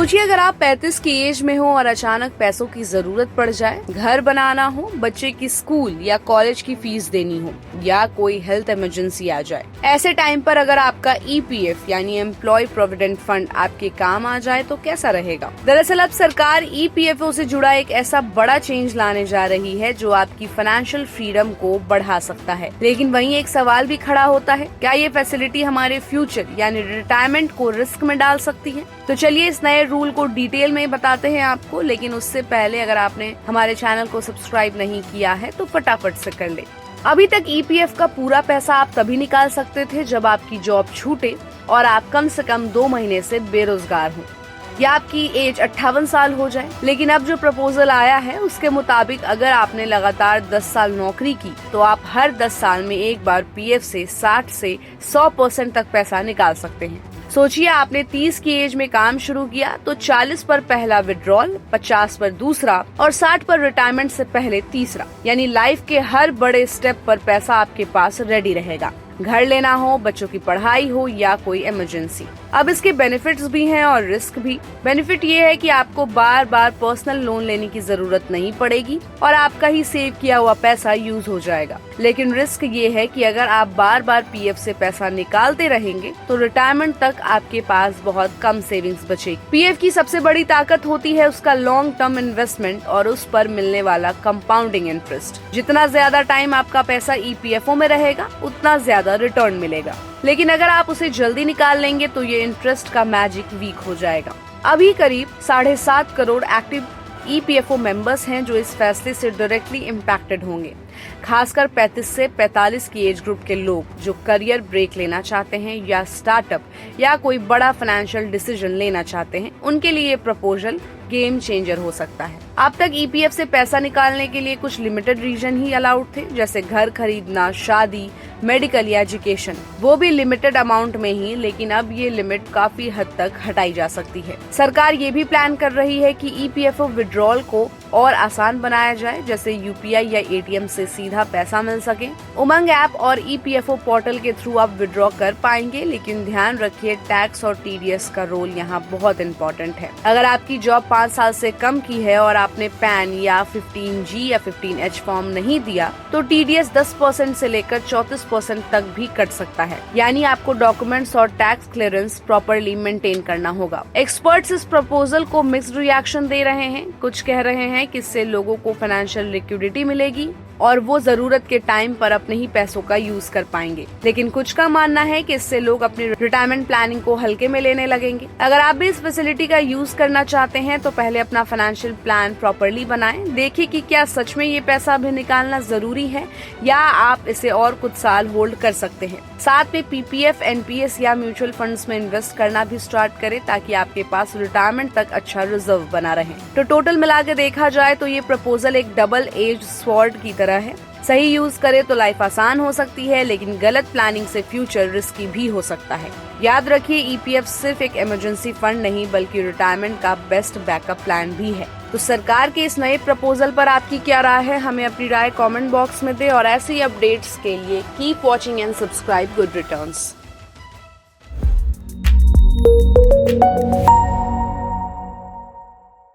सोचिए अगर आप 35 की एज में हो और अचानक पैसों की जरूरत पड़ जाए, घर बनाना हो, बच्चे की स्कूल या कॉलेज की फीस देनी हो या कोई हेल्थ इमरजेंसी आ जाए। ऐसे टाइम पर अगर आपका EPF यानी एम्प्लॉय प्रोविडेंट फंड आपके काम आ जाए तो कैसा रहेगा। दरअसल अब सरकार EPFO से जुड़ा एक ऐसा बड़ा चेंज लाने जा रही है जो आपकी फाइनेंशियल फ्रीडम को बढ़ा सकता है। लेकिन वहीं एक सवाल भी खड़ा होता है, क्या ये फैसिलिटी हमारे फ्यूचर यानी रिटायरमेंट को रिस्क में डाल सकती है। तो चलिए इस नए रूल को डिटेल में बताते हैं आपको, लेकिन उससे पहले अगर आपने हमारे चैनल को सब्सक्राइब नहीं किया है तो फटाफट से कर ले। अभी तक EPF का पूरा पैसा आप तभी निकाल सकते थे जब आपकी जॉब छूटे और आप कम से कम 2 महीने से बेरोजगार हो या आपकी एज 58 साल हो जाए। लेकिन अब जो प्रपोजल आया है उसके मुताबिक अगर आपने लगातार 10 साल नौकरी की तो आप हर 10 साल में एक बार PF से 60 से 100% तक पैसा निकाल सकते हैं। सोचिए आपने 30 की एज में काम शुरू किया तो 40 पर पहला विड्रॉल, 50 पर दूसरा और 60 पर रिटायरमेंट से पहले तीसरा, यानी लाइफ के हर बड़े स्टेप पर पैसा आपके पास रेडी रहेगा। घर लेना हो, बच्चों की पढ़ाई हो या कोई इमरजेंसी। अब इसके बेनिफिट्स भी हैं और रिस्क भी। बेनिफिट ये है कि आपको बार बार पर्सनल लोन लेने की जरूरत नहीं पड़ेगी और आपका ही सेव किया हुआ पैसा यूज हो जाएगा। लेकिन रिस्क ये है कि अगर आप बार बार PF से पैसा निकालते रहेंगे तो रिटायरमेंट तक आपके पास बहुत कम सेविंग्स बचेगी। PF की सबसे बड़ी ताकत होती है उसका लॉन्ग टर्म इन्वेस्टमेंट और उस पर मिलने वाला कंपाउंडिंग इंटरेस्ट। जितना ज्यादा टाइम आपका पैसा EPFO में रहेगा उतना ज्यादा रिटर्न मिलेगा। लेकिन अगर आप उसे जल्दी निकाल लेंगे तो ये इंटरेस्ट का मैजिक वीक हो जाएगा। अभी करीब 7.5 करोड़ एक्टिव EPFO मेंबर्स हैं जो इस फैसले से डायरेक्टली इम्पैक्टेड होंगे, खासकर 35 से 45 की एज ग्रुप के लोग जो करियर ब्रेक लेना चाहते हैं या स्टार्टअप या कोई बड़ा फाइनेंशियल डिसीजन लेना चाहते हैं। उनके लिए ये प्रपोजल गेम चेंजर हो सकता है। अब तक EPF से पैसा निकालने के लिए कुछ लिमिटेड रीजन ही अलाउड थे, जैसे घर खरीदना, शादी, मेडिकल या एजुकेशन, वो भी लिमिटेड अमाउंट में ही। लेकिन अब ये लिमिट काफी हद तक हटाई जा सकती है। सरकार ये भी प्लान कर रही है कि EPFO विड्रॉल को और आसान बनाया जाए, जैसे UPI या ATM से सीधा पैसा मिल सके। उमंग ऐप और EPFO पोर्टल के थ्रू आप विड्रॉ कर पाएंगे, लेकिन ध्यान रखिए टैक्स और TDS का रोल यहाँ बहुत इम्पोर्टेंट है। अगर आपकी जॉब 5 साल से कम की है और आपने पैन या 15G या 15H फॉर्म नहीं दिया तो TDS 10% से लेकर 34% तक भी कट सकता है। यानी आपको डॉक्यूमेंट्स और टैक्स क्लियरेंस प्रॉपर्ली मेंटेन करना होगा। एक्सपर्ट्स इस प्रपोजल को मिक्स्ड रिएक्शन दे रहे हैं। कुछ कह रहे हैं कि इससे लोगों को फाइनेंशियल लिक्विडिटी मिलेगी और वो जरूरत के टाइम पर अपने ही पैसों का यूज कर पाएंगे। लेकिन कुछ का मानना है कि इससे लोग अपनी रिटायरमेंट प्लानिंग को हल्के में लेने लगेंगे। अगर आप भी इस फैसिलिटी का यूज करना चाहते हैं तो पहले अपना फाइनेंशियल प्लान प्रॉपर्ली बनाएं। देखिए कि क्या सच में ये पैसा भी निकालना जरूरी है या आप इसे और कुछ साल होल्ड कर सकते हैं। साथ में PPF, NPS या म्यूचुअल फंड्स में इन्वेस्ट करना भी स्टार्ट करें ताकि आपके पास रिटायरमेंट तक अच्छा रिजर्व बना रहे। तो टोटल मिला के देखा जाए तो ये प्रपोजल एक डबल एज स्वॉर्ड की तरह है। सही यूज करे तो लाइफ आसान हो सकती है, लेकिन गलत प्लानिंग से फ्यूचर रिस्की भी हो सकता है। याद रखिए EPF सिर्फ एक इमरजेंसी फंड नहीं बल्कि रिटायरमेंट का बेस्ट बैकअप प्लान भी है। तो सरकार के इस नए प्रपोजल पर आपकी क्या राय है, हमें अपनी राय कमेंट बॉक्स में दें और ऐसे ही अपडेट्स के लिए keep watching and subscribe good returns.